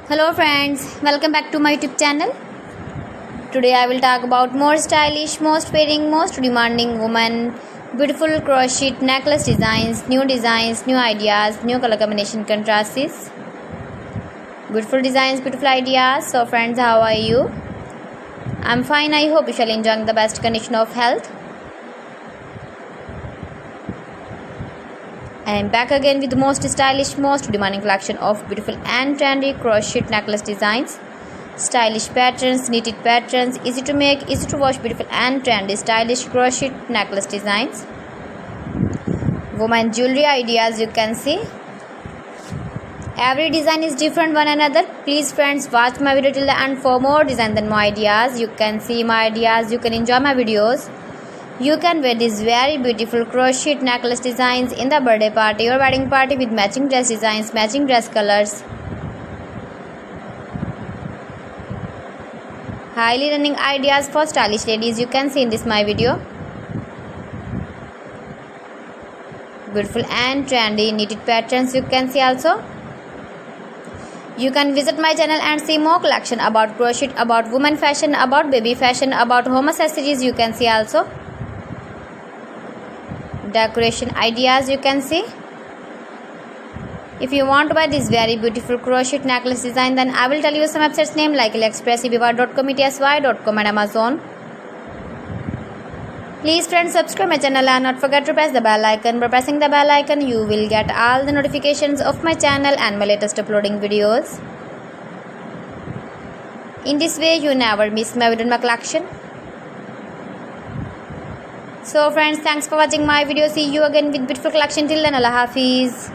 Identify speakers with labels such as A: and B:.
A: Hello friends, welcome back to my YouTube channel. Today I will talk about more stylish, most wearing, most demanding women, beautiful crochet necklace designs, new ideas, new color combination contrasts. Beautiful designs, beautiful ideas. So friends, how are you? I'm fine. I hope you shall enjoy the best condition of health. I am back again with the most stylish, most demanding collection of beautiful and trendy crochet necklace designs. Stylish patterns, knitted patterns, easy to make, easy to wash, beautiful and trendy stylish crochet necklace designs. Woman jewelry ideas, you can see. Every design is different one another. Please friends, watch my video till the end for more designs and more ideas. You can see my ideas, you can enjoy my videos. You can wear these very beautiful crochet necklace designs in the birthday party or wedding party with matching dress designs, matching dress colors. Highly running ideas for stylish ladies, you can see in this my video. Beautiful and trendy knitted patterns, you can see also. You can visit my channel and see more collection about crochet, about women fashion, about baby fashion, about home accessories, you can see also. Decoration ideas, you can see. If you want to buy this very beautiful crochet necklace design, then I will tell you some websites name like AliExpress, eBay.com, ETSY.com and Amazon. Please friends, subscribe my channel and not forget to press the bell icon. By pressing the bell icon, you will get all the notifications of my channel and my latest uploading videos. In this way, you never miss my video in my collection. So friends, thanks for watching my video. See you again with beautiful collection. Till then, Allah Hafiz.